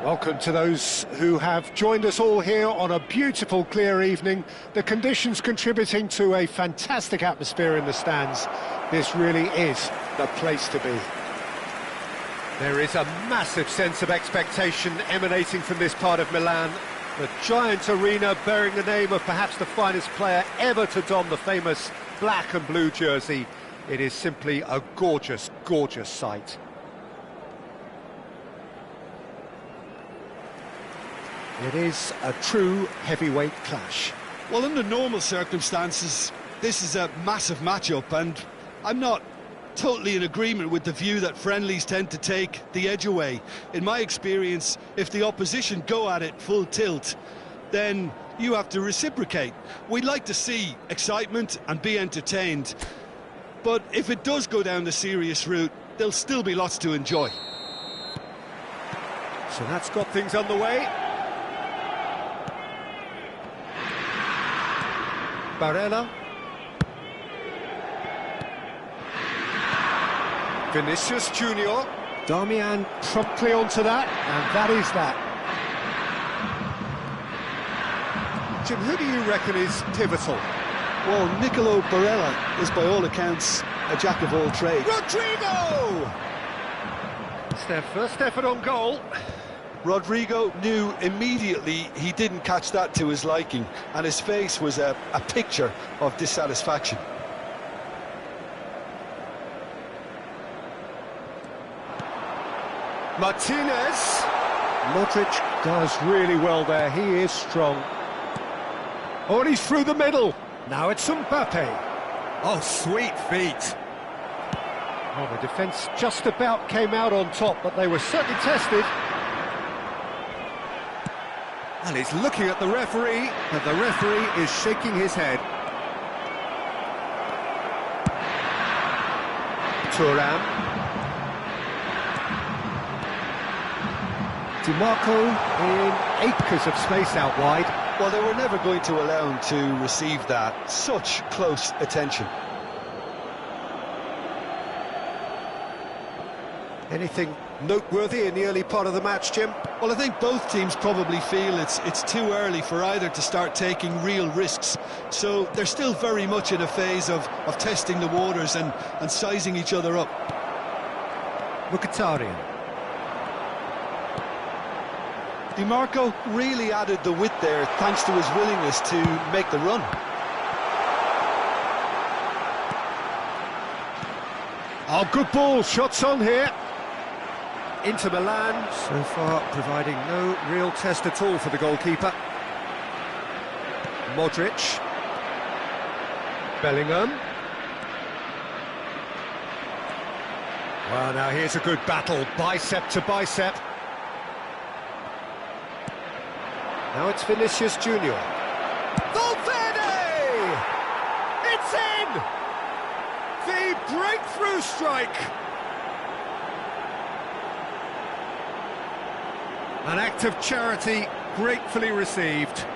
Welcome to those who have joined us all here on a beautiful, clear evening. The conditions contributing to a fantastic atmosphere in the stands. This really is the place to be. There is a massive sense of expectation emanating from this part of Milan. The giant arena bearing the name of perhaps the finest player ever to don the famous black and blue jersey. It is simply a gorgeous, gorgeous sight. It is a true heavyweight clash. Well, under normal circumstances, this is a massive matchup, and I'm not totally in agreement with the view that friendlies tend to take the edge away. In my experience, if the opposition go at it full tilt, then you have to reciprocate. We'd like to see excitement and be entertained, but if it does go down the serious route, there'll still be lots to enjoy. So that's got things underway. Barella. Vinicius Junior. Darmian promptly onto that, and that is that. Jim, who do you reckon is pivotal? Well, Nicolo Barella is by all accounts a jack of all trades. Rodrigo! It's their first effort on goal. Rodrigo knew immediately he didn't catch that to his liking, and his face was a picture of dissatisfaction. Martinez. Modric does really well there, he is strong. Oh, and he's through the middle. Now it's Mbappe. Oh, sweet feet. Well, the defence just about came out on top, but they were certainly tested. And he's looking at the referee, and the referee is shaking his head. Thuram. DiMarco in acres of space out wide. Well, they were never going to allow him to receive that. Such close attention. Anything noteworthy in the early part of the match, Jim? Well, I think both teams probably feel it's too early for either to start taking real risks. So they're still very much in a phase of testing the waters and sizing each other up. Mkhitaryan. DiMarco really added the width there thanks to his willingness to make the run. Oh, good ball, shots on here. Inter Milan, so far providing no real test at all for the goalkeeper. Modric. Bellingham. Well, now here's a good battle, bicep to bicep. Now it's Vinicius Junior. Valverde! It's in! The breakthrough strike! An act of charity gratefully received.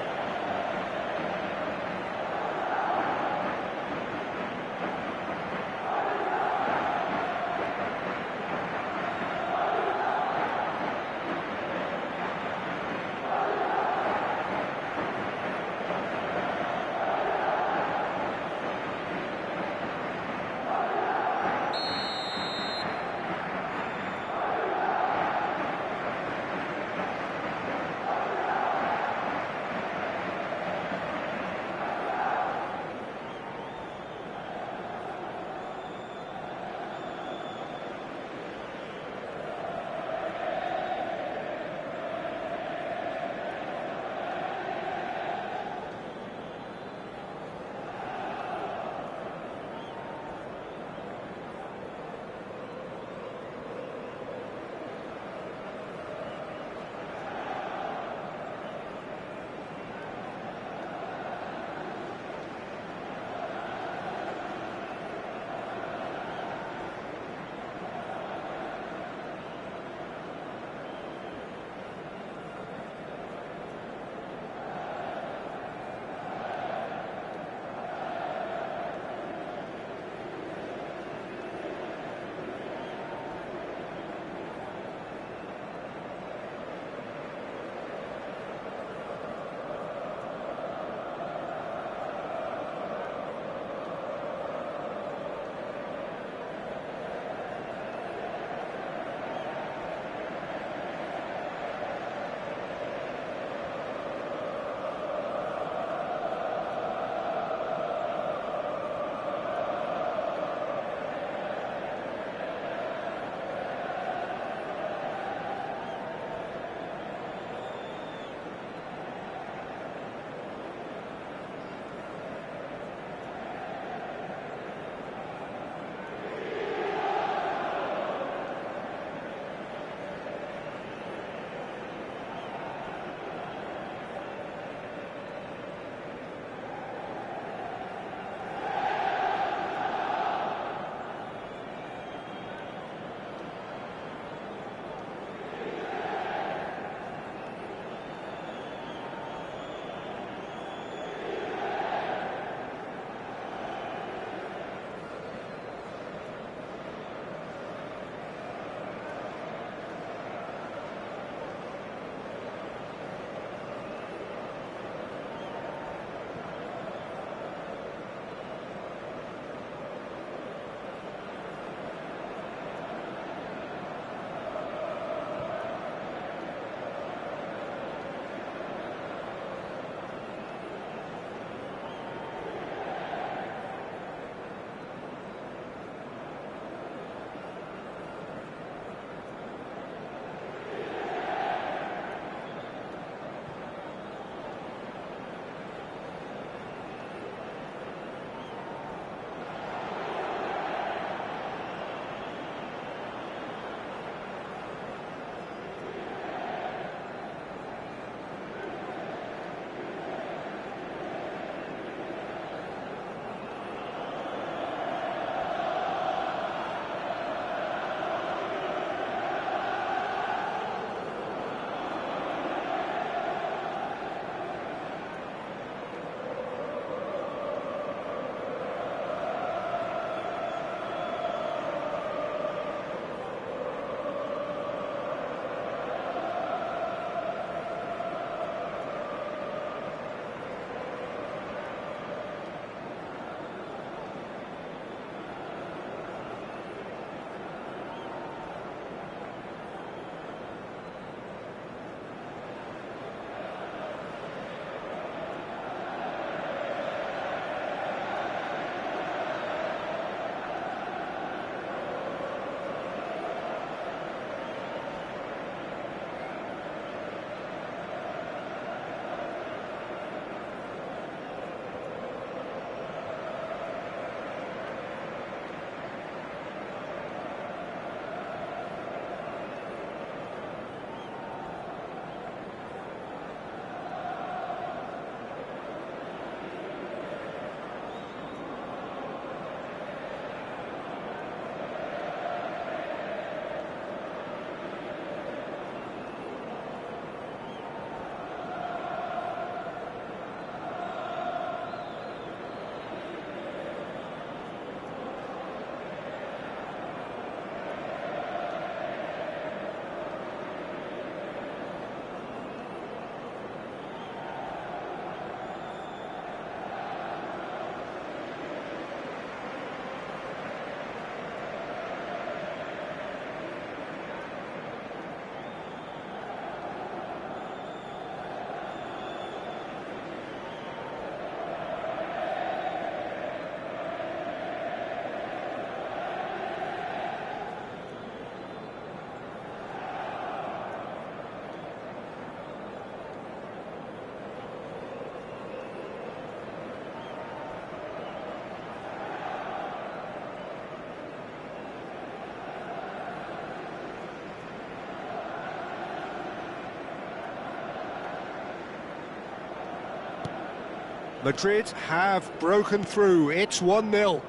Madrid have broken through. It's 1-0.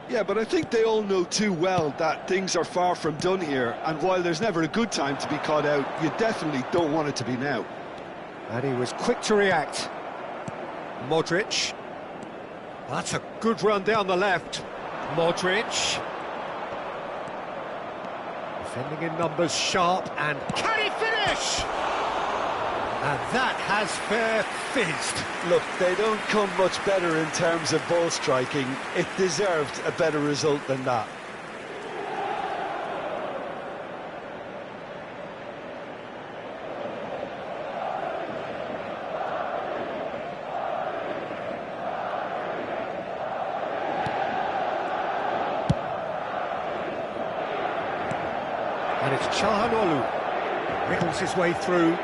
Yeah, but I think they all know too well that things are far from done here, and while there's never a good time to be caught out, you definitely don't want it to be now. And he was quick to react. Modric. That's a good run down the left. Modric. Defending in numbers, sharp, and can he finish? And that has fair fizzed. Look, they don't come much better in terms of ball striking. It deserved a better result than that. And it's Çalhanoğlu. Wriggles his way through.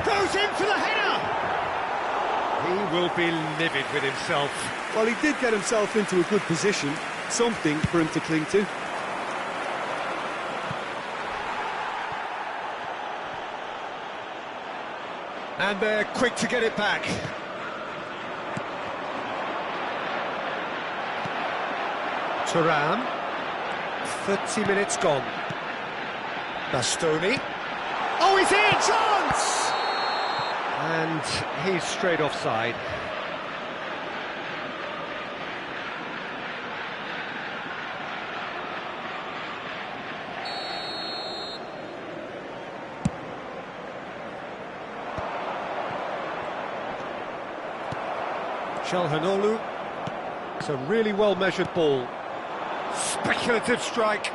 Goes in for the header! He will be livid with himself. Well, he did get himself into a good position. Something for him to cling to. And they're quick to get it back. Thuram. 30 minutes gone. Bastoni. Oh, he's in! Chance! And he's straight offside. Çalhanoğlu. It's a really well-measured ball. Speculative strike.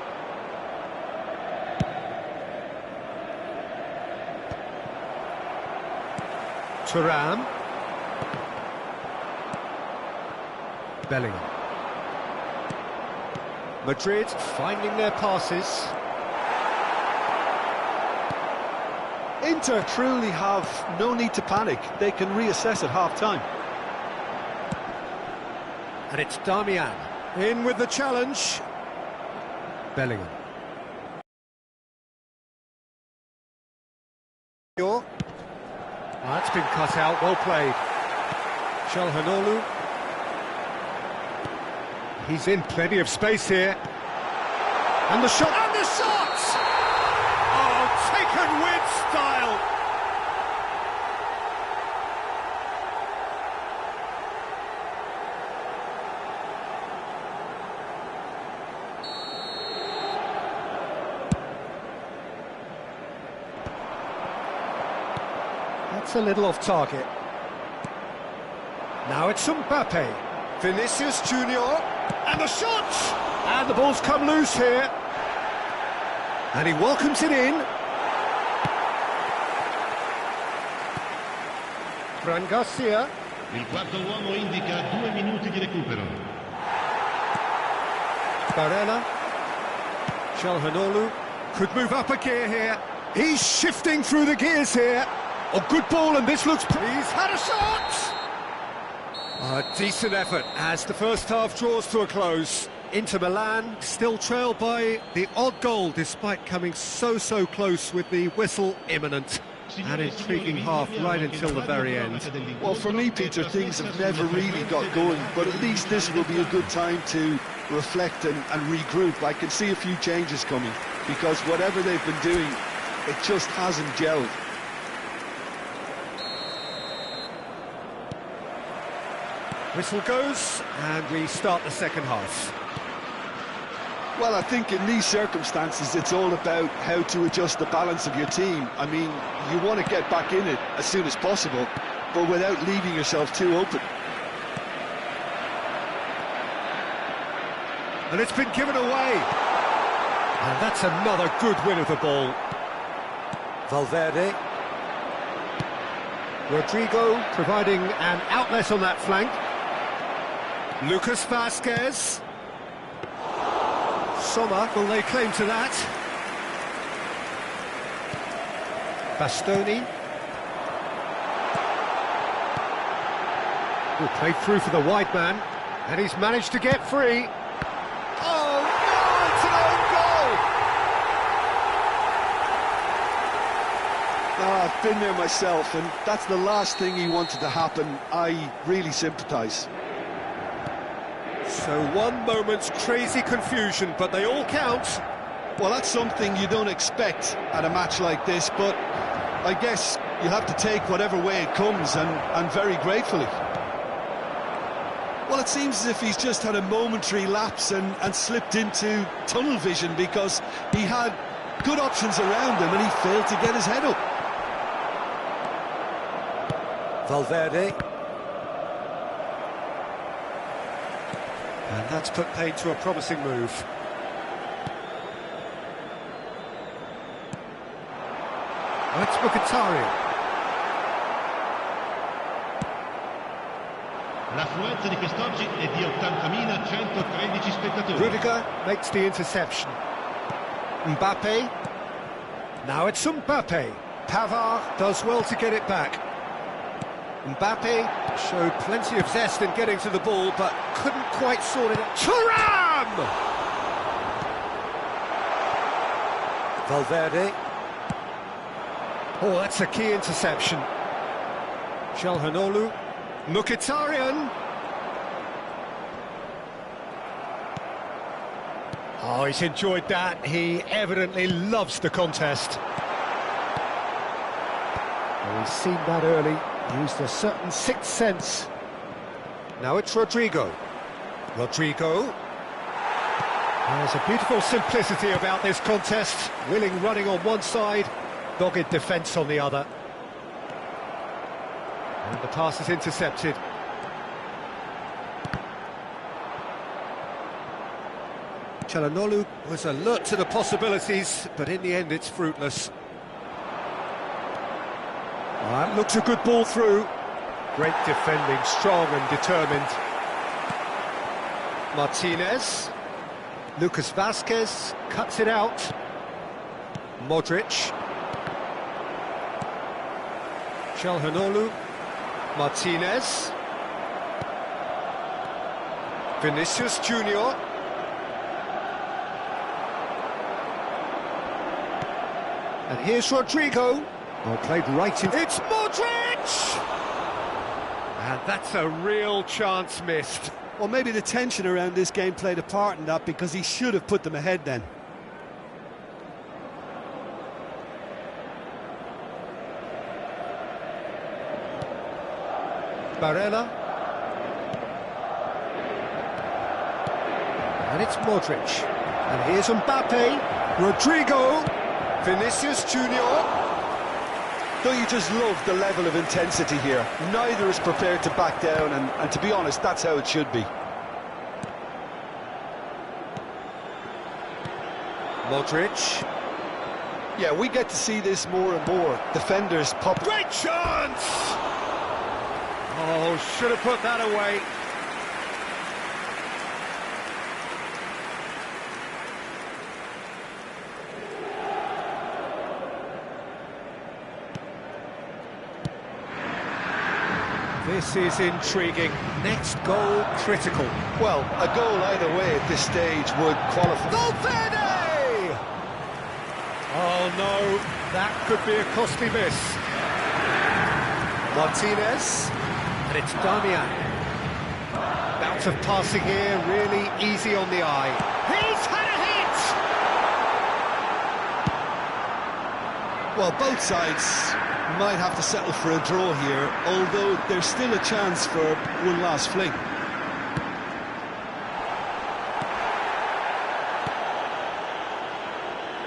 Thuram. Bellingham. Madrid finding their passes. Inter truly have no need to panic. They can reassess at half-time. And it's Damian. In with the challenge. Bellingham. That's been cut out, well played. Çalhanoğlu. He's in plenty of space here. And the shot! And the shot! Oh, taken with style! That's a little off target. Now it's Mbappe. Vinicius Junior. And the shot! And the ball's come loose here. And he welcomes it in. Fran Garcia. Il quarto uomo indica 2 minuti di recupero. Barella. Çalhanoğlu. Could move up a gear here. He's shifting through the gears here. Oh, good ball, and this looks... He's had a shot! A decent effort as the first half draws to a close. Inter Milan still trailed by the odd goal, despite coming so close with the whistle imminent. An intriguing half right until the very end. Well, for me, Peter, things have never really got going, but at least this will be a good time to reflect and regroup. I can see a few changes coming, because whatever they've been doing, it just hasn't gelled. Whistle goes, and we start the second half. Well, I think in these circumstances, it's all about how to adjust the balance of your team. I mean, you want to get back in it as soon as possible, but without leaving yourself too open. And it's been given away. And that's another good win of the ball. Valverde. Rodrigo providing an outlet on that flank. Lucas Vázquez. Sommer will lay claim to that. Bastoni. Who played through for the wide man, and he's managed to get free. Oh no, it's an own goal! been there myself, and that's the last thing he wanted to happen. I really sympathise. So one moment's crazy confusion, but they all count. Well, that's something you don't expect at a match like this, but I guess you have to take whatever way it comes, and very gratefully. Well, it seems as if he's just had a momentary lapse and slipped into tunnel vision, because he had good options around him and he failed to get his head up. Valverde. And that's put paid to a promising move. Oh, it's Mkhitaryan. L'affluenza di quest'oggi è di 80.113 spettatori. Rudiger makes the interception. Mbappe. Now it's Mbappe. Pavard does well to get it back. Mbappe showed plenty of zest in getting to the ball, but couldn't quite sort it out. Thuram! Valverde. Oh, that's a key interception. Calhanoglu. Mkhitaryan. Oh, he's enjoyed that. He evidently loves the contest. Well, he's seen that early. Used a certain sixth sense. Now it's Rodrigo. Rodrigo. There's a beautiful simplicity about this contest. Willing running on one side, dogged defence on the other. And the pass is intercepted. Calhanoglu was alert to the possibilities, but in the end it's fruitless. That looks a good ball through. Great defending, strong and determined. Martinez. Lucas Vazquez cuts it out. Modric. Calhanoglu. Martinez. Vinicius Junior. And here's Rodrigo. Oh, played right in... It's Modric! And that's a real chance missed. Well, maybe the tension around this game played a part in that, because he should have put them ahead then. Barella. And it's Modric. And here's Mbappe. Rodrigo. Vinicius Junior. Don't you just love the level of intensity here? Neither is prepared to back down, and to be honest, that's how it should be. Modric. Yeah, we get to see this more and more. Defenders pop... Great chance! Oh, should have put that away. This is intriguing. Next goal, critical. Well, a goal either way at this stage would qualify. Valverde! Oh no, that could be a costly miss. Martinez, and it's Damian. Bout of passing here, really easy on the eye. He's had a hit! Well, both sides might have to settle for a draw here, although there's still a chance for one last fling.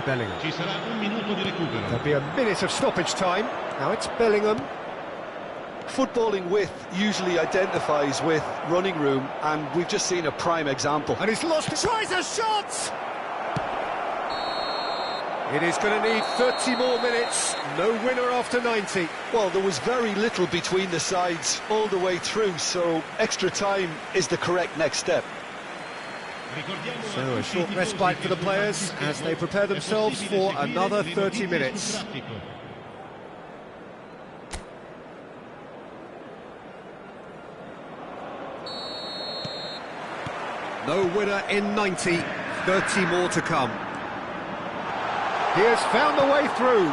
Bellingham. Ci sarà un minuto di recupero. There'll be a minute of stoppage time. Now it's Bellingham. Footballing width usually identifies with running room, and we've just seen a prime example. And he's lost it. Tries a shot! It is going to need 30 more minutes. No winner after 90. Well, there was very little between the sides all the way through, so extra time is the correct next step. So a short respite for the players as they prepare themselves for another 30 minutes. No winner in 90, 30 more to come. He has found the way through.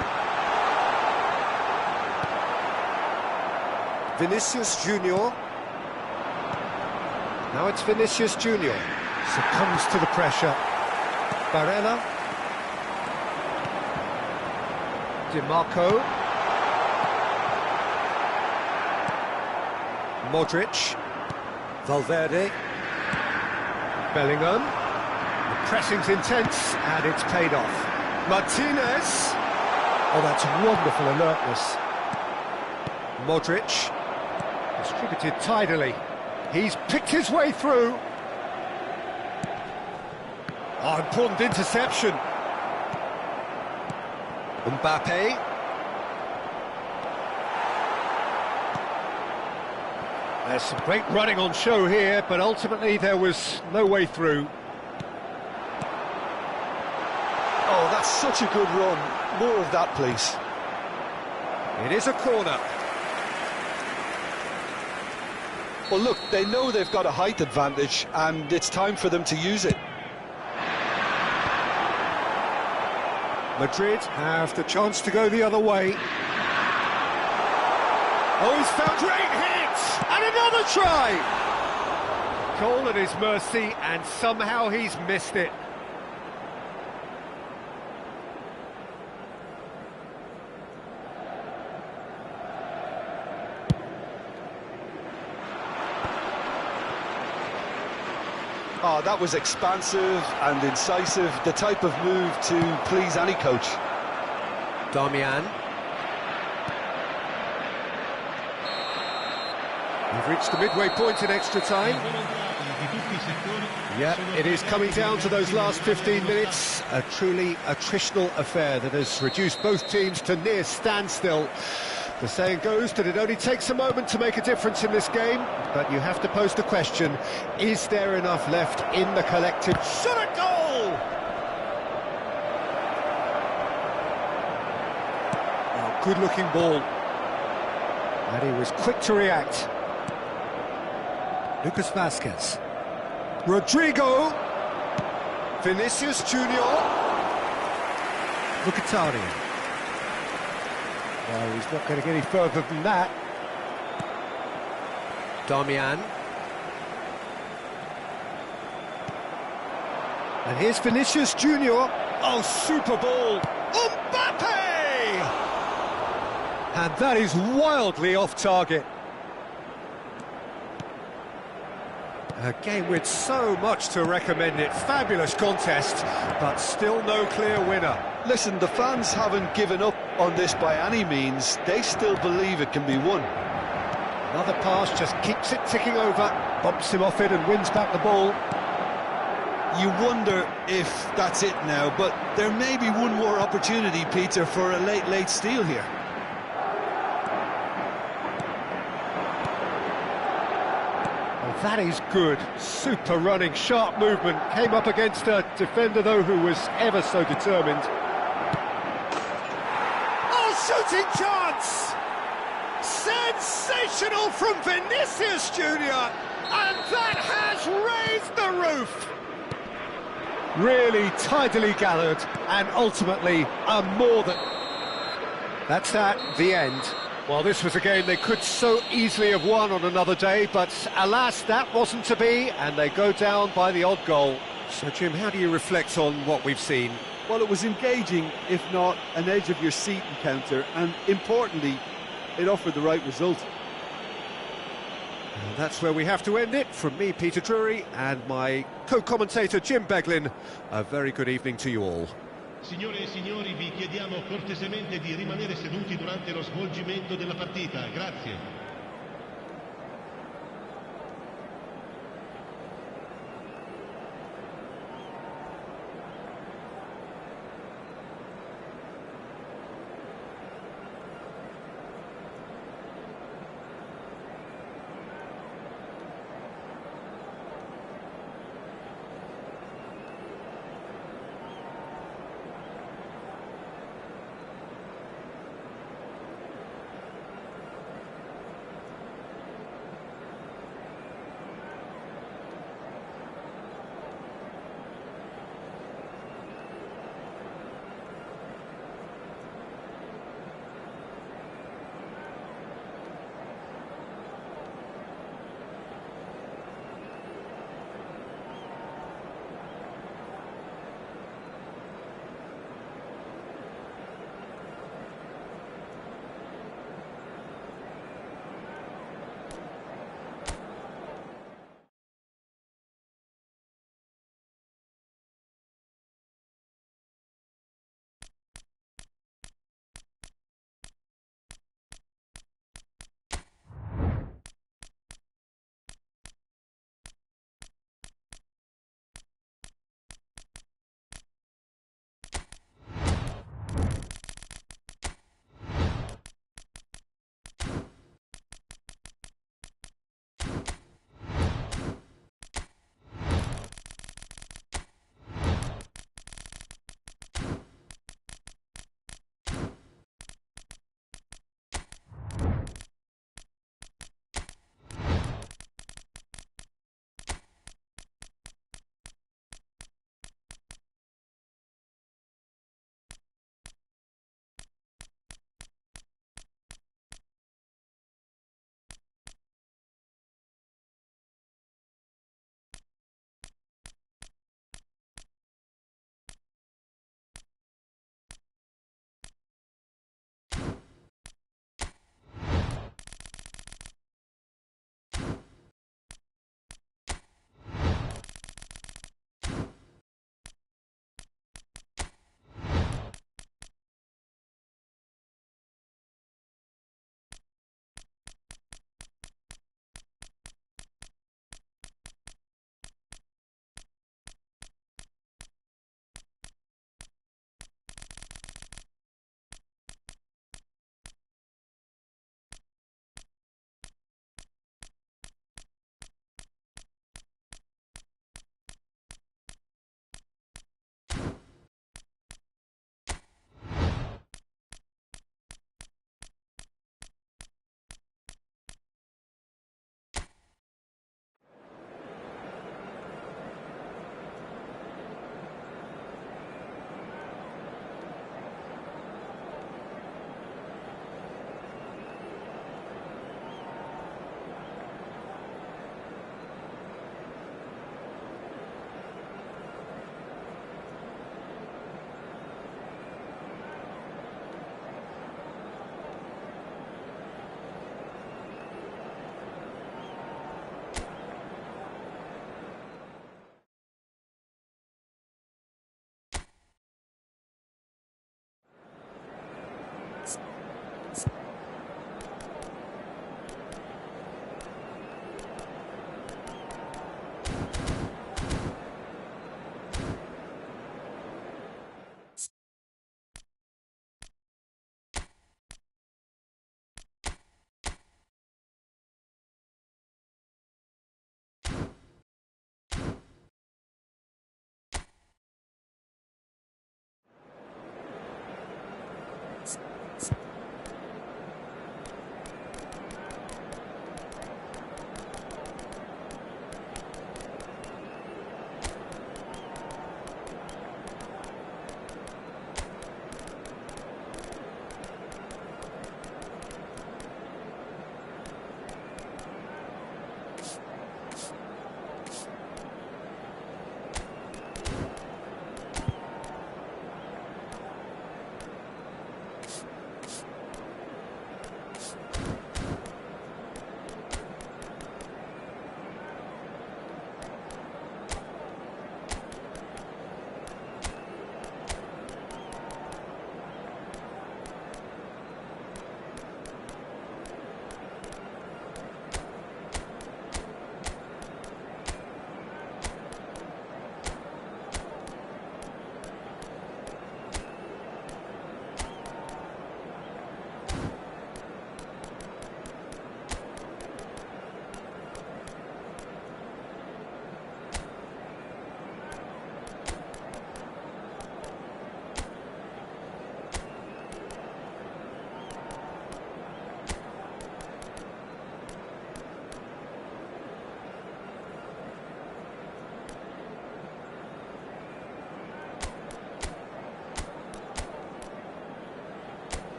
Vinicius Junior. Now it's Vinicius Junior. Succumbs to the pressure. Barella. Di Marco. Modric. Valverde. Bellingham. The pressing's intense and it's paid off. Martinez. Oh, that's wonderful alertness. Modric. Distributed tidily. He's picked his way through. Oh, important interception. Mbappe. There's some great running on show here, but ultimately there was no way through. Oh, that's such a good run. More of that, please. It is a corner. Well, look, they know they've got a height advantage, and it's time for them to use it. Madrid have the chance to go the other way. Oh, he's found great hit! And another try! Goal at his mercy, and somehow he's missed it. Oh, that was expansive and incisive, the type of move to please any coach. Darmian. We've reached the midway point in extra time. Yeah, it is coming down to those last 15 minutes. A truly attritional affair that has reduced both teams to near standstill. The saying goes that it only takes a moment to make a difference in this game, but you have to pose the question, is there enough left in the collective? Shot a goal! Oh, good-looking ball. And he was quick to react. Lucas Vazquez. Rodrigo. Vinicius Junior. Mkhitaryan. Well, he's not going to get any further than that. Darmian. And here's Vinicius Junior. Oh, super ball. Mbappe! And that is wildly off target. A game with so much to recommend it. Fabulous contest, but still no clear winner. Listen, the fans haven't given up on this by any means. They still believe it can be won. Another pass just keeps it ticking over, bumps him off it and wins back the ball. You wonder if that's it now, but there may be one more opportunity, Peter, for a late steal here. That is good. Super running, sharp movement. Came up against a defender, though, who was ever so determined. Oh, shooting chance! Sensational from Vinicius Junior! And that has raised the roof! Really tidily gathered, and ultimately a more than... That's that, the end. Well, this was a game they could so easily have won on another day, but alas, that wasn't to be, and they go down by the odd goal. So, Jim, how do you reflect on what we've seen? Well, it was engaging, if not an edge-of-your-seat encounter, and importantly, it offered the right result. And that's where we have to end it. From me, Peter Drury, and my co-commentator, Jim Beglin, a very good evening to you all. Signore e signori, vi chiediamo cortesemente di rimanere seduti durante lo svolgimento della partita. Grazie.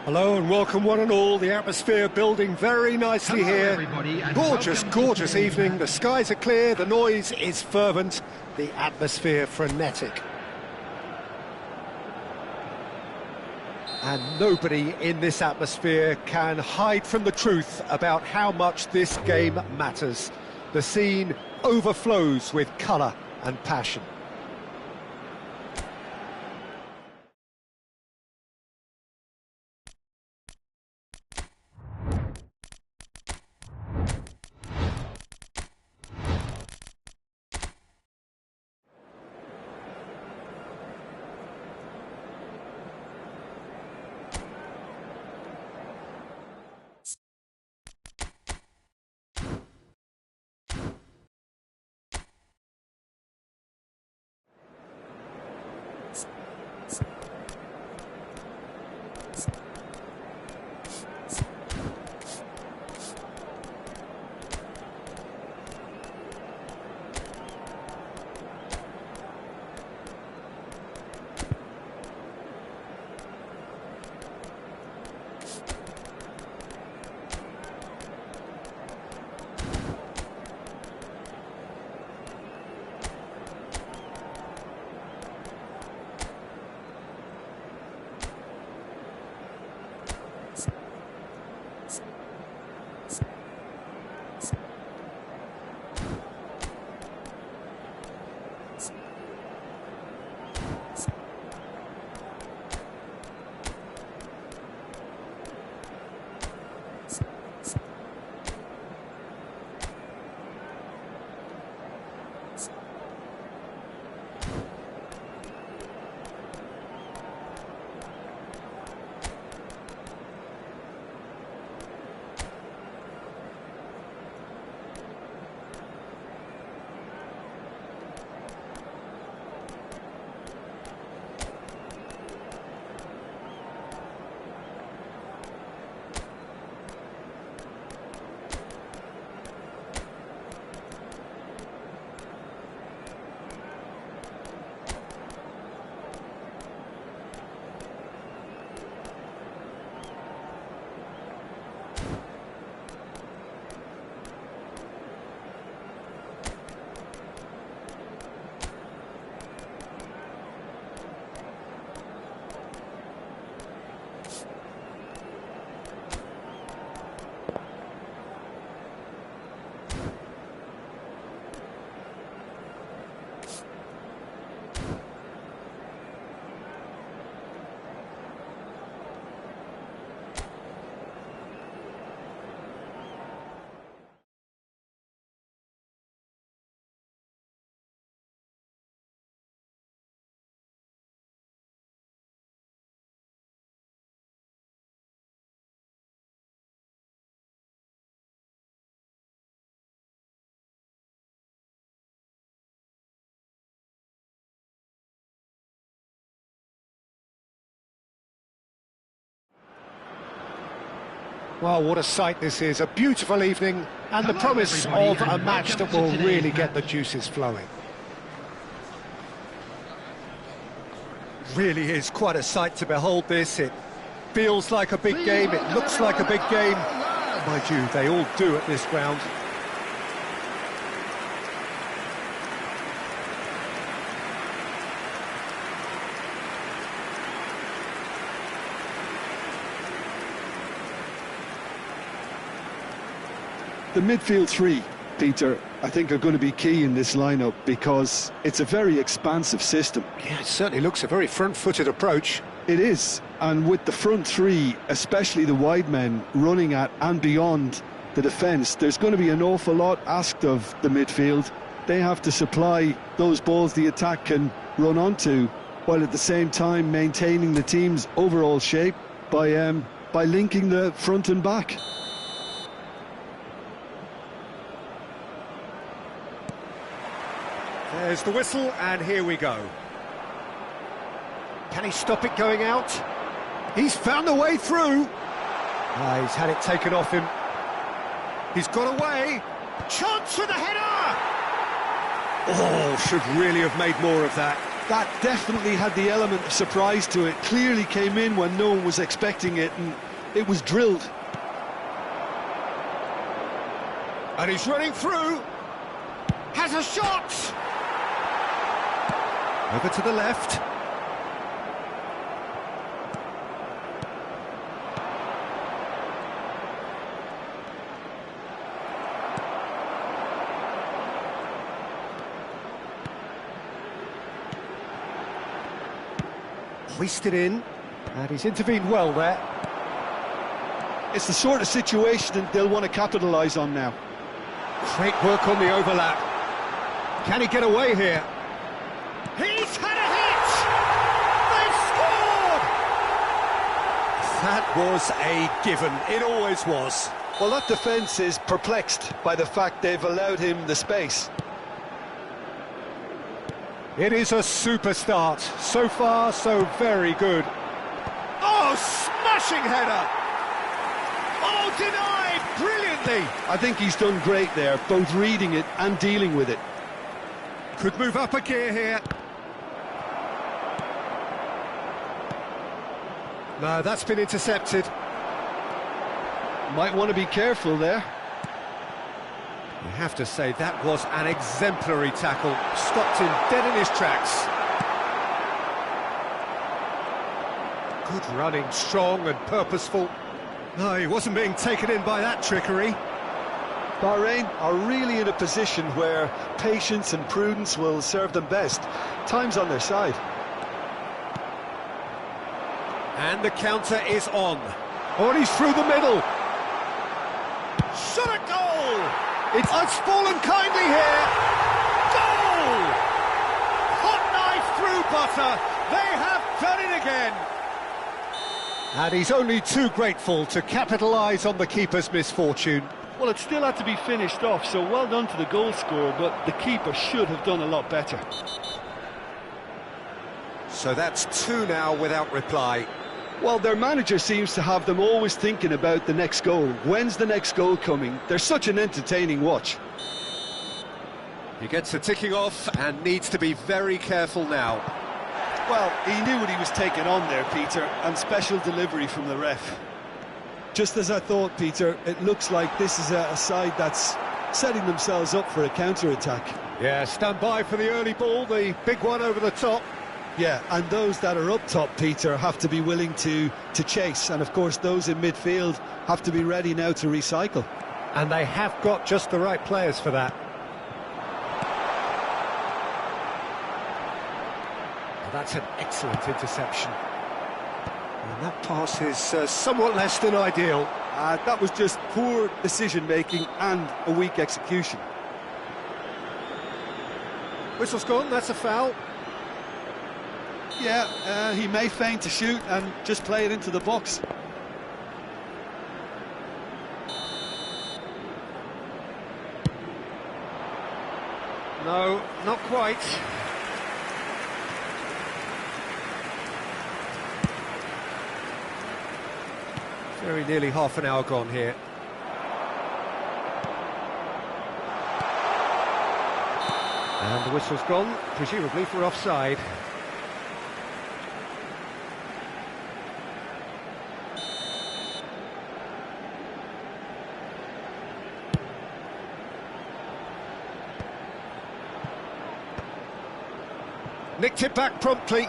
Hello and welcome one and all. The atmosphere building very nicely here. Gorgeous, gorgeous evening. The skies are clear, the noise is fervent, the atmosphere frenetic. And nobody in this atmosphere can hide from the truth about how much this game matters. The scene overflows with colour and passion. Well, what a sight this is, a beautiful evening and the promise of a match that will really get the juices flowing. Really is quite a sight to behold this. It feels like a big game, it looks like a big game. Mind you, they all do at this ground. The midfield three, Peter, I think are going to be key in this lineup because it's a very expansive system. Yeah, it certainly looks a very front-footed approach. It is, and with the front three, especially the wide men running at and beyond the defence, there's going to be an awful lot asked of the midfield. They have to supply those balls the attack can run onto, while at the same time maintaining the team's overall shape by linking the front and back. There's the whistle, and here we go. Can he stop it going out? He's found a way through. He's had it taken off him. He's got away. Chance for the header! Oh, should really have made more of that. That definitely had the element of surprise to it. Clearly came in when no one was expecting it, and it was drilled. And he's running through. Has a shot! Over to the left. Hoisted in, and he's intervened well there. It's the sort of situation they'll want to capitalise on now. Great work on the overlap. Can he get away here? He's had a hit! They've scored! That was a given. It always was. Well, that defence is perplexed by the fact they've allowed him the space. It is a super start. So far, so very good. Oh, smashing header! Oh, denied brilliantly! I think he's done great there, both reading it and dealing with it. Could move up a gear here. No, that's been intercepted. Might want to be careful there. You have to say that was an exemplary tackle. Stopped him dead in his tracks. Good running, strong and purposeful. No, he wasn't being taken in by that trickery. Bahrain are really in a position where patience and prudence will serve them best. Time's on their side. And the counter is on. Oh, and he's through the middle. Shot a goal! It's fallen kindly here. Goal! Hot knife through butter. They have done it again. And he's only too grateful to capitalise on the keeper's misfortune. Well, it still had to be finished off, so well done to the goal scorer, but the keeper should have done a lot better. So that's 2 now without reply. Well, their manager seems to have them always thinking about the next goal. When's the next goal coming? They're such an entertaining watch. He gets the ticking off and needs to be very careful now. Well, he knew what he was taking on there, Peter, and special delivery from the ref. Just as I thought, Peter, it looks like this is a side that's setting themselves up for a counter-attack. Yeah, stand by for the early ball, the big one over the top. Yeah, and those that are up top, Peter, have to be willing to chase. And, of course, those in midfield have to be ready now to recycle. And they have got just the right players for that. Well, that's an excellent interception. And that pass is somewhat less than ideal. That was just poor decision-making and a weak execution. Whistle's gone, that's a foul. Yeah, he may feign to shoot and just play it into the box. No, not quite. Very nearly half an hour gone here. And the whistle's gone, presumably for offside. Nicked it back promptly.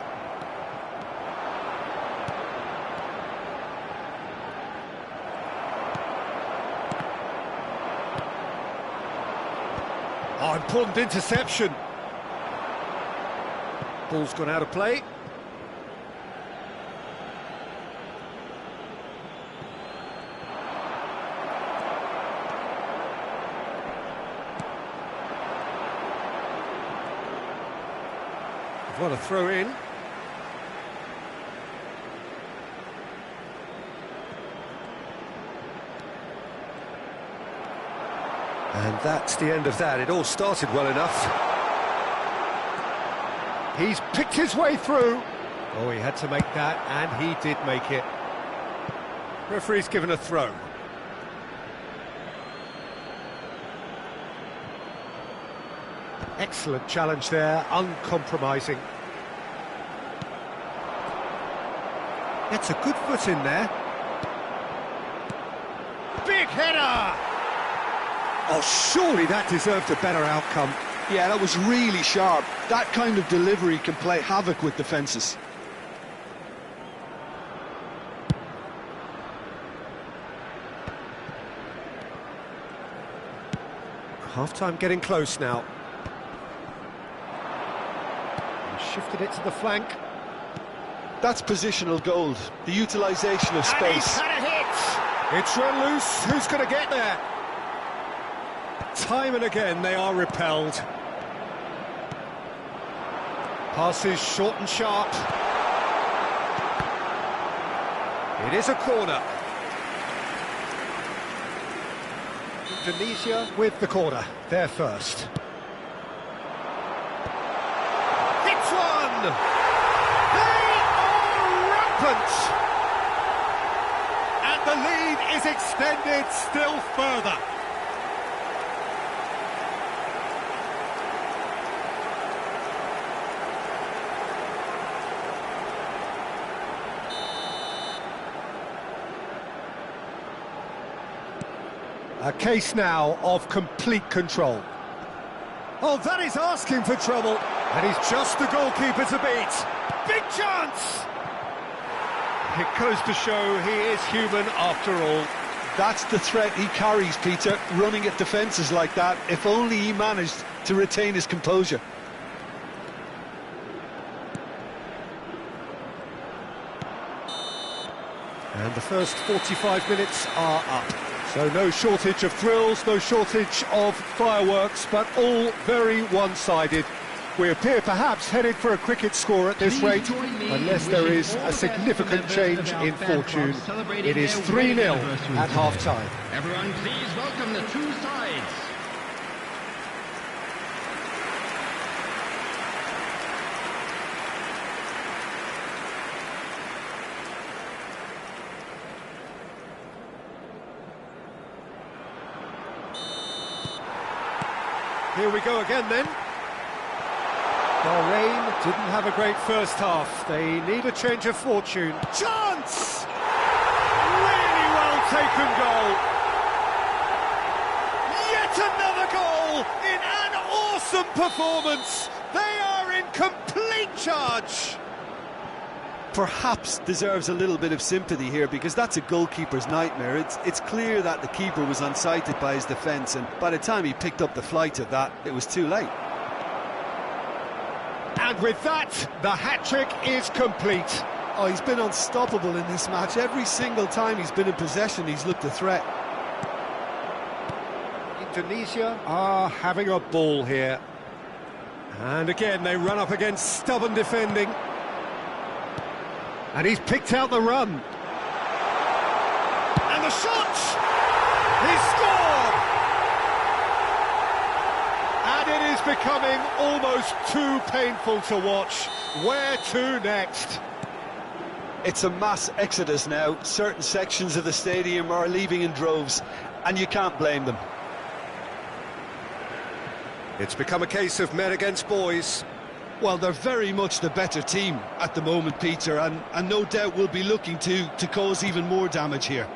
Oh, important interception. Ball's gone out of play. What a throw in. And that's the end of that. It all started well enough. He's picked his way through. Oh, he had to make that, and he did make it. Referee's given a throw. Excellent challenge there, uncompromising. Gets a good foot in there. Big header! Oh, surely that deserved a better outcome. Yeah, that was really sharp. That kind of delivery can play havoc with defences. Half-time getting close now. He shifted it to the flank. That's positional gold, the utilisation of space. And he's had a hit! It's run loose, who's going to get there? Time and again they are repelled. Passes short and sharp. It is a corner. Indonesia with the corner, they're first. Hits one! They are rampant! And the lead is extended still further. A case now of complete control. Oh, that is asking for trouble. And he's just the goalkeeper to beat. Big chance! It goes to show he is human after all. That's the threat he carries, Peter, running at defences like that. If only he managed to retain his composure. And the first 45 minutes are up. So no shortage of thrills, no shortage of fireworks, but all very one-sided. We appear perhaps headed for a cricket score at this rate, unless there is a significant change in fortune. It is 3-0 at half-time. Everyone please welcome the two sides. Here we go again then. Bahrain didn't have a great first half. They need a change of fortune. Chance! Really well taken goal. Yet another goal in an awesome performance. They are in complete charge. Perhaps deserves a little bit of sympathy here, because that's a goalkeeper's nightmare. It's clear that the keeper was unsighted by his defence, and by the time he picked up the flight of that, it was too late. And with that, the hat-trick is complete. Oh, he's been unstoppable in this match. Every single time he's been in possession, he's looked a threat. Indonesia are having a ball here. And again, they run up against stubborn defending. And he's picked out the run. And the shot! He scored! And it is becoming almost too painful to watch. Where to next? It's a mass exodus now. Certain sections of the stadium are leaving in droves, and you can't blame them. It's become a case of men against boys. Well, they're very much the better team at the moment, Peter, and no doubt will be looking to cause even more damage here.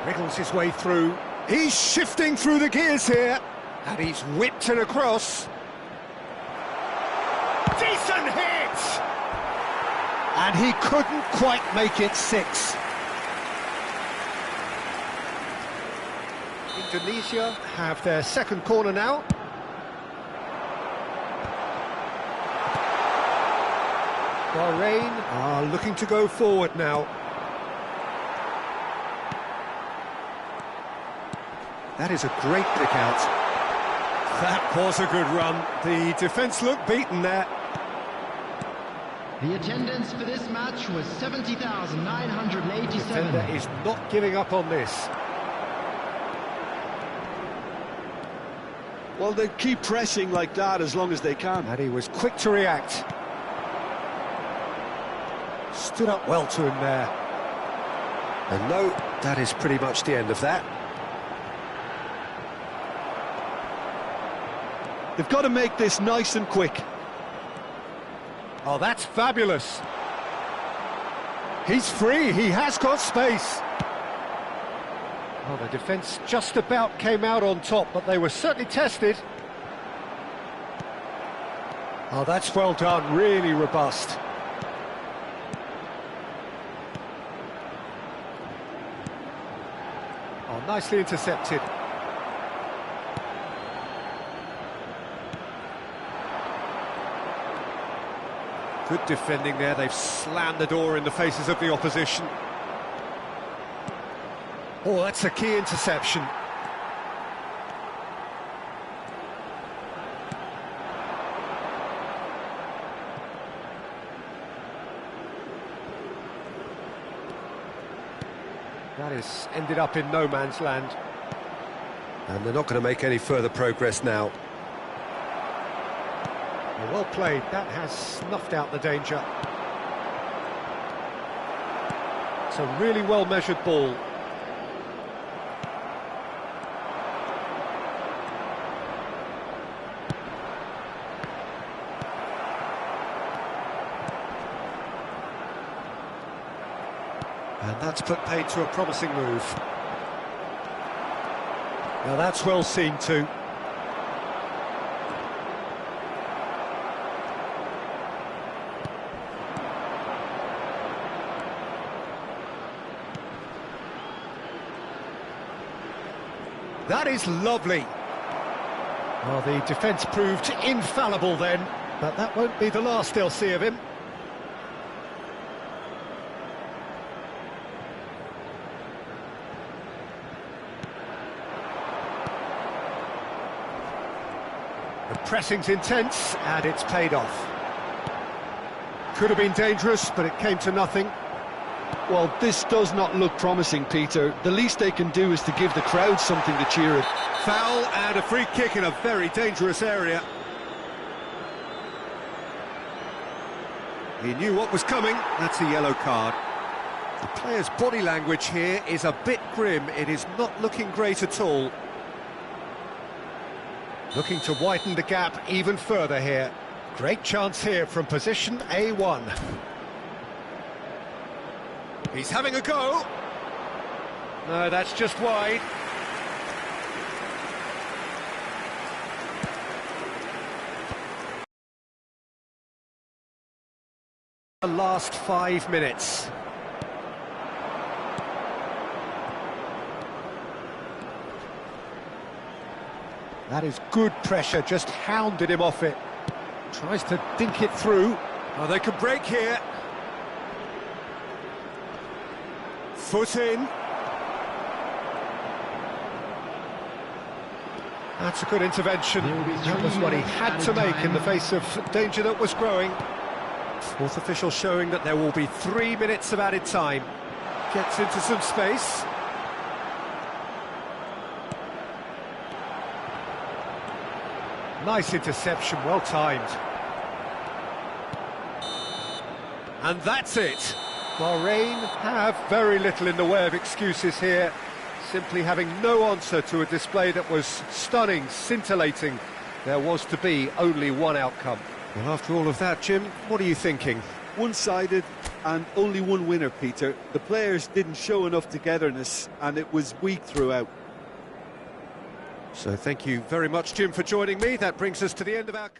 Wriggles his way through. He's shifting through the gears here. And he's whipped it across. Decent hit! And he couldn't quite make it 6. Indonesia have their second corner now. Bahrain are looking to go forward now. That is a great pick out. That was a good run. The defence looked beaten there. The attendance for this match was 70,987. Defender is not giving up on this. Well, they keep pressing like that as long as they can. And he was quick to react. Stood up well to him there. And no, that is pretty much the end of that. They've got to make this nice and quick. Oh, that's fabulous. He's free, he has got space. Oh, the defence just about came out on top, but they were certainly tested. Oh, that's well done, really robust. Oh, nicely intercepted. Good defending there, they've slammed the door in the faces of the opposition. Oh, that's a key interception. That has ended up in no man's land. And they're not going to make any further progress now. Well played, that has snuffed out the danger. It's a really well-measured ball. And that's put paid to a promising move. Now that's well seen too. That is lovely. Well, the defence proved infallible then, but that won't be the last they'll see of him. The pressing's intense, and it's paid off. Could have been dangerous, but it came to nothing. Well, this does not look promising, Peter. The least they can do is to give the crowd something to cheer at. Foul and a free kick in a very dangerous area. He knew what was coming. That's a yellow card. The player's body language here is a bit grim. It is not looking great at all. Looking to widen the gap even further here. Great chance here from position A1. He's having a go. No, that's just wide. The last 5 minutes. That is good pressure, just hounded him off it. Tries to dink it through. Oh, they could break here. Foot in. That's a good intervention. That was what he had to make in the face of danger that was growing. Fourth official showing that there will be 3 minutes of added time. Gets into some space. Nice interception, well timed. And that's it. Bahrain have very little in the way of excuses here, simply having no answer to a display that was stunning, scintillating. There was to be only one outcome. Well, after all of that, Jim, what are you thinking? One-sided and only one winner, Peter. The players didn't show enough togetherness and it was weak throughout. So thank you very much, Jim, for joining me. That brings us to the end of our...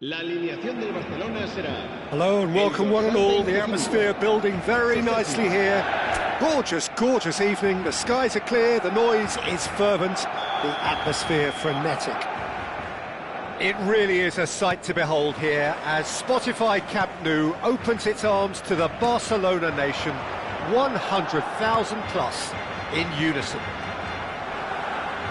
La alineación del Barcelona será... Hello and welcome one and all. The atmosphere building very nicely here. Gorgeous, gorgeous evening. The skies are clear, the noise is fervent, the atmosphere frenetic. It really is a sight to behold here as Spotify Camp Nou opens its arms to the Barcelona nation, 100,000 plus in unison.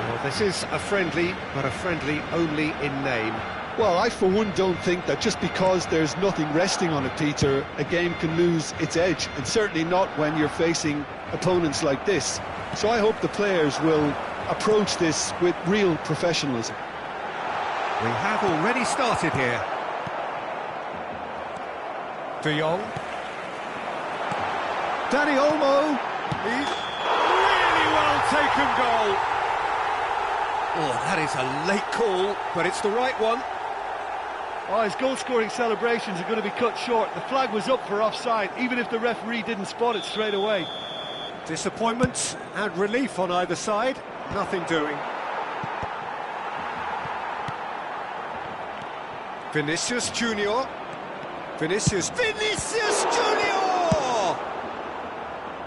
Well, this is a friendly, but a friendly only in name. Well, I for one don't think that just because there's nothing resting on it, Peter, a game can lose its edge, and certainly not when you're facing opponents like this. So I hope the players will approach this with real professionalism. We have already started here. De Jong. Dani Olmo. He's really well taken goal. Oh, that is a late call, but it's the right one. Oh, his goal-scoring celebrations are going to be cut short. The flag was up for offside, even if the referee didn't spot it straight away. Disappointment and relief on either side. Nothing doing. Vinicius Junior. Vinicius Junior!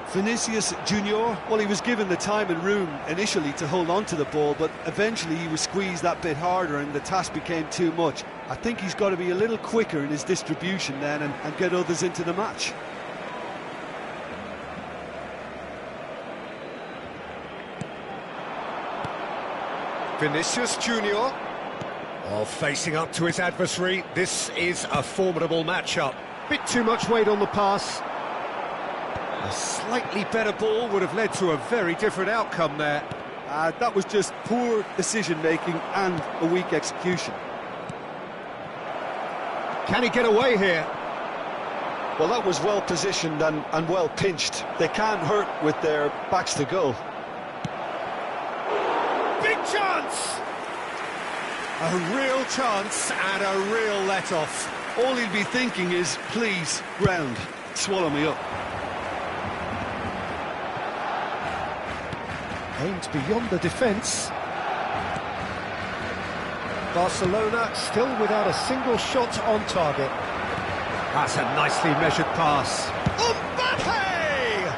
Vinicius Junior, well, he was given the time and room initially to hold on to the ball, but eventually he was squeezed that bit harder and the task became too much. I think he's got to be a little quicker in his distribution then and get others into the match. Vinicius Junior. Oh, facing up to his adversary. This is a formidable matchup. Bit too much weight on the pass. A slightly better ball would have led to a very different outcome there. That was just poor decision-making and a weak execution. Can he get away here? Well, that was well positioned and well pinched. They can't hurt with their backs to goal. Big chance! A real chance and a real let-off. All he'd be thinking is, please, ground, swallow me up. Aimed beyond the defence. Barcelona still without a single shot on target. That's a nicely measured pass. Mbappe!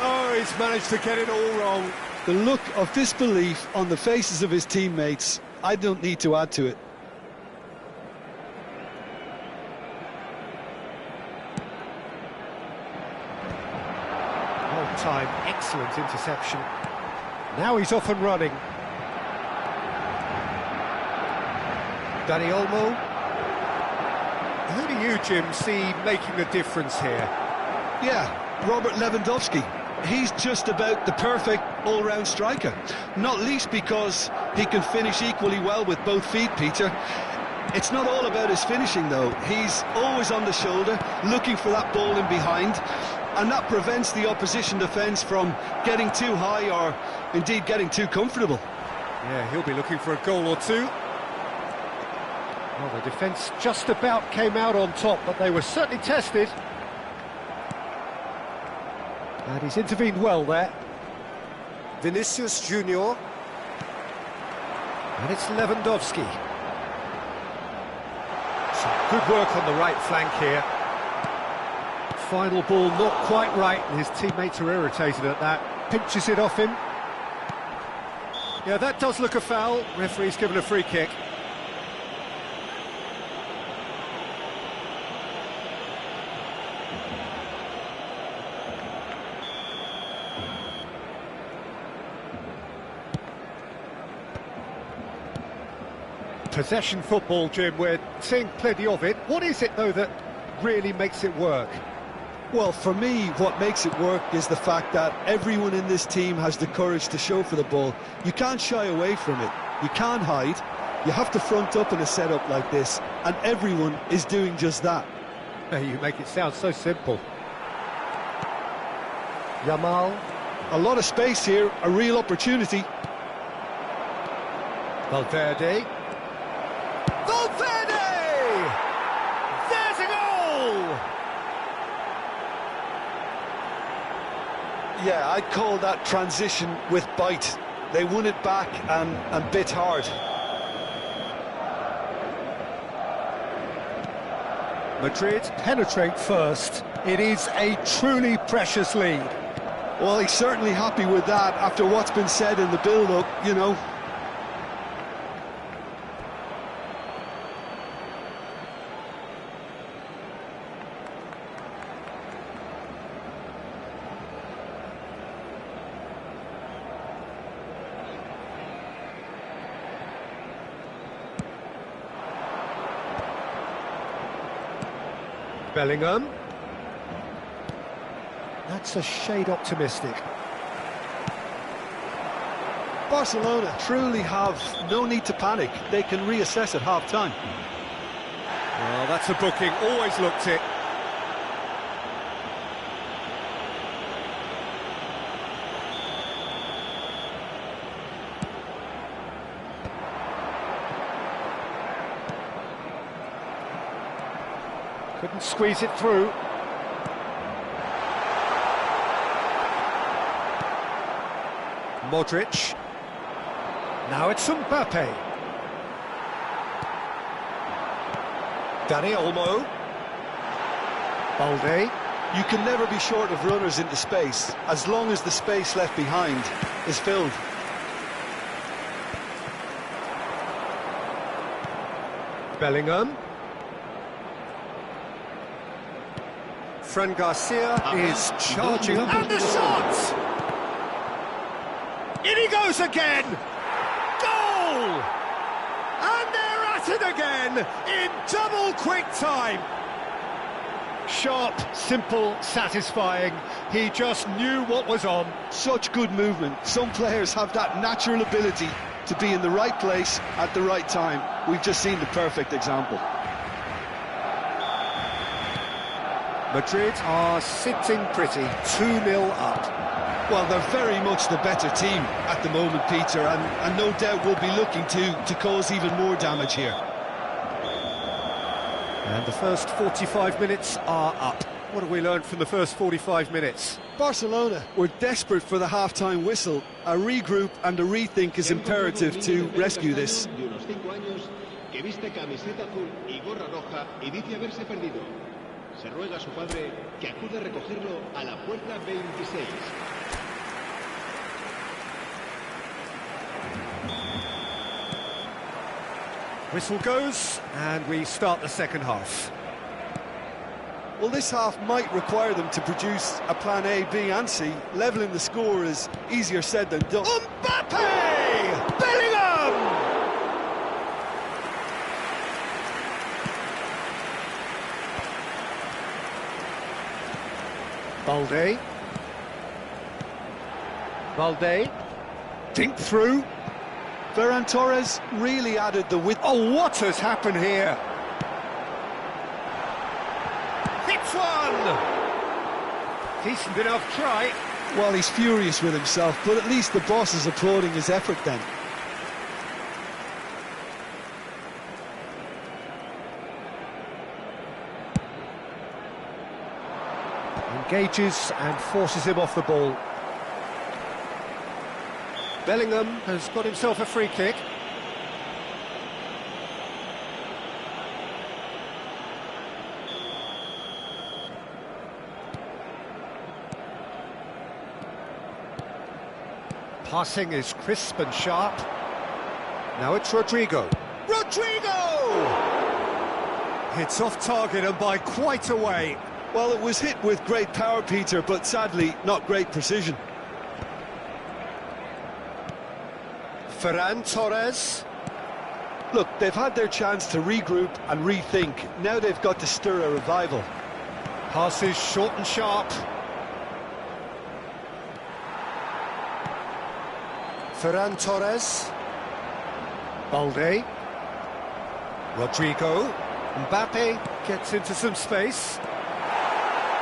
Oh, he's managed to get it all wrong. The look of disbelief on the faces of his teammates, I don't need to add to it. Well timed, excellent interception. Now he's off and running. Dani Olmo. Who do you, Jim, see making a difference here? Yeah, Robert Lewandowski. He's just about the perfect all-round striker. Not least because he can finish equally well with both feet, Peter. It's not all about his finishing, though. He's always on the shoulder, looking for that ball in behind, and that prevents the opposition defence from getting too high or, indeed, getting too comfortable. Yeah, he'll be looking for a goal or two. Well, the defence just about came out on top, but they were certainly tested. And he's intervened well there. Vinicius Junior. And it's Lewandowski. Some good work on the right flank here. Final ball not quite right, and his teammates are irritated at that. Pinches it off him. Yeah, that does look a foul. Referee's given a free kick. Possession football, Jim, we're seeing plenty of it. What is it, though, that really makes it work? Well, for me, what makes it work is the fact that everyone in this team has the courage to show for the ball. You can't shy away from it. You can't hide. You have to front up in a setup like this, and everyone is doing just that. You make it sound so simple. Yamal. A lot of space here, a real opportunity. Valverde. Valverde! There's a goal! Yeah, I'd call that transition with bite. They won it back and bit hard. Madrid penetrate first. It is a truly precious lead. Well, he's certainly happy with that after what's been said in the build-up, you know. Bellingham. That's a shade optimistic. Barcelona truly have no need to panic. They can reassess at half-time. Well, that's a booking. Always looked it. Couldn't squeeze it through. Modric. Now it's Mbappe. Dani Olmo. Balde. You can never be short of runners into space, as long as the space left behind is filled. Bellingham. Fran Garcia is charging up. And the shot! In he goes again! Goal! And they're at it again in double quick time. Sharp, simple, satisfying. He just knew what was on. Such good movement. Some players have that natural ability to be in the right place at the right time. We've just seen the perfect example. Madrid are sitting pretty, 2-0 up. Well, they're very much the better team at the moment, Peter, and no doubt will be looking to cause even more damage here. And the first 45 minutes are up. What have we learned from the first 45 minutes? Barcelona were desperate for the half-time whistle. A regroup and a rethink is imperative to rescue this. Se ruega a su padre que acude a recogerlo a la puerta 26. Whistle goes, and we start the second half. Well, this half might require them to produce a plan A, B and C. Levelling the score is easier said than done. Mbappe! Bellingham! Balde. Balde. Dink through. Ferran Torres really added the width. Oh, what has happened here? Hits one! Decent enough try. Well, he's furious with himself, but at least the boss is applauding his effort then. Engages and forces him off the ball. Bellingham has got himself a free kick. Passing is crisp and sharp. Now it's Rodrigo. Rodrigo! Hits off target and by quite a way. Well, it was hit with great power, Peter, but sadly, not great precision. Ferran Torres. Look, they've had their chance to regroup and rethink. Now they've got to stir a revival. Passes short and sharp. Ferran Torres. Balde. Rodrigo. Mbappe gets into some space.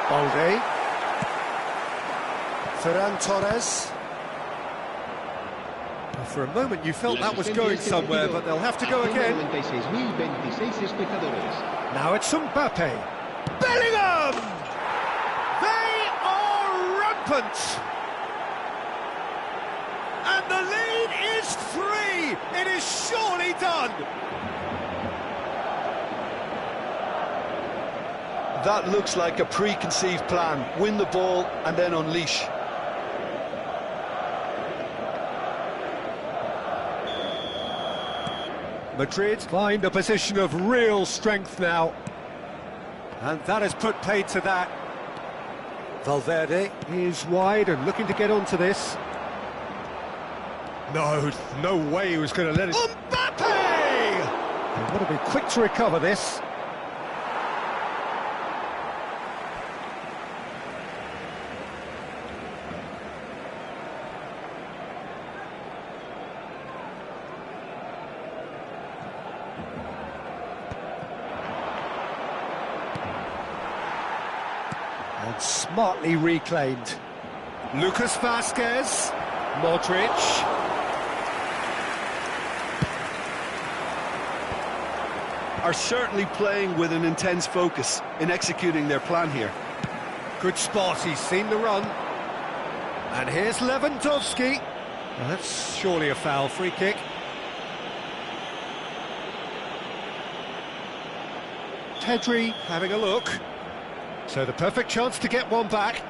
Balde. Ferran Torres. Well, for a moment you felt that was going somewhere, but they'll have to go again. Now it's Mbappe. Bellingham! They are rampant! And the lead is 3! It is surely done! That looks like a preconceived plan. Win the ball and then unleash. Madrid find a position of real strength now. And that has put paid to that. Valverde is wide and looking to get onto this. No way he was going to let it... Mbappe! They've got to be quick to recover this. And smartly reclaimed. Lucas Vazquez, Modric. Are certainly playing with an intense focus in executing their plan here. Good spot, he's seen the run. And here's Lewandowski. Well, that's surely a foul, free kick. Pedri having a look. So the perfect chance to get one back.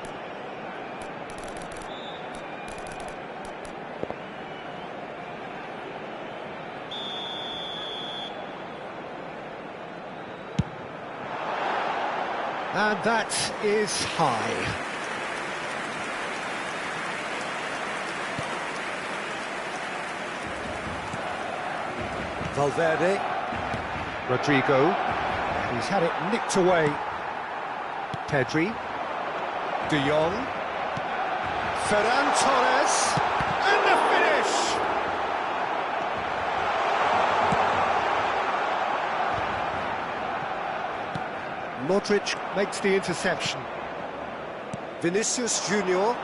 And that is high. Valverde. Rodrigo. He's had it nicked away. Pedri. De Jong. Ferran Torres. And the finish! Modric makes the interception. Vinicius Junior.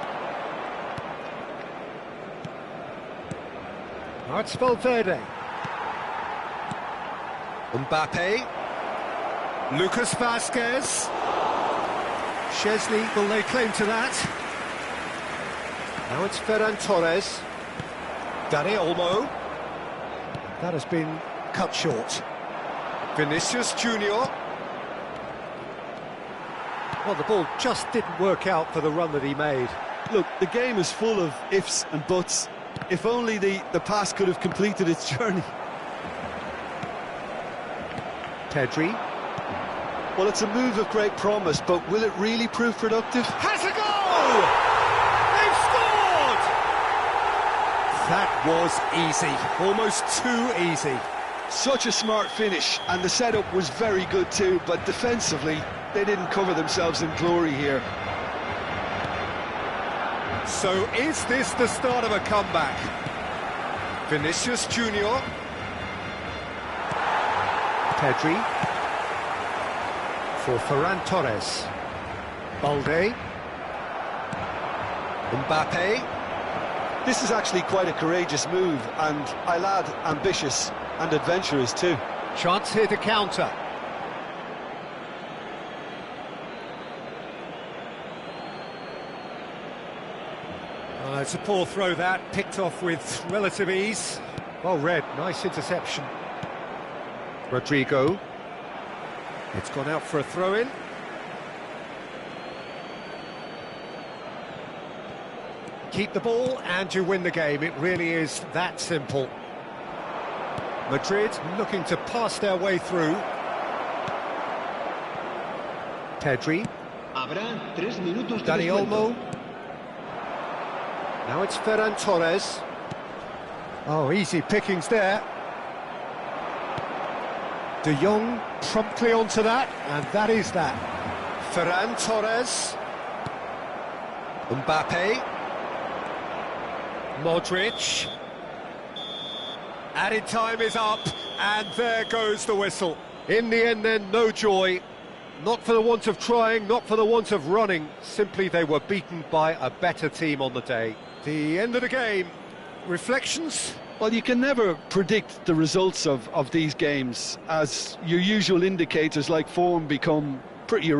Now it's Valverde. Mbappe. Lucas Vazquez. Szczesny will lay claim to that. Now it's Ferran Torres. Dani Olmo. That has been cut short. Vinicius Junior. Well, the ball just didn't work out for the run that he made. Look, the game is full of ifs and buts. If only the pass could have completed its journey. Pedri. Well, it's a move of great promise, but will it really prove productive? Has a goal! They've scored! That was easy, almost too easy. Such a smart finish, and the setup was very good too, but defensively, they didn't cover themselves in glory here. So is this the start of a comeback? Vinicius Junior. Pedri. For Ferran Torres. Balde. Mbappe. This is actually quite a courageous move, and I'll add ambitious and adventurous too. Chance here to counter. It's a poor throw that, picked off with relative ease. Well read, nice interception. Rodrigo. It's gone out for a throw-in. Keep the ball and you win the game. It really is that simple. Madrid looking to pass their way through. Pedri. Dani Olmo. Now it's Ferran Torres. Oh, easy pickings there. De Jong promptly onto that, and that is that. Ferran Torres. Mbappe. Modric. Added time is up, and there goes the whistle. In the end then, no joy. Not for the want of trying, not for the want of running. Simply they were beaten by a better team on the day. The end of the game. Reflections? Well, you can never predict the results of these games, as your usual indicators like form become pretty irrelevant.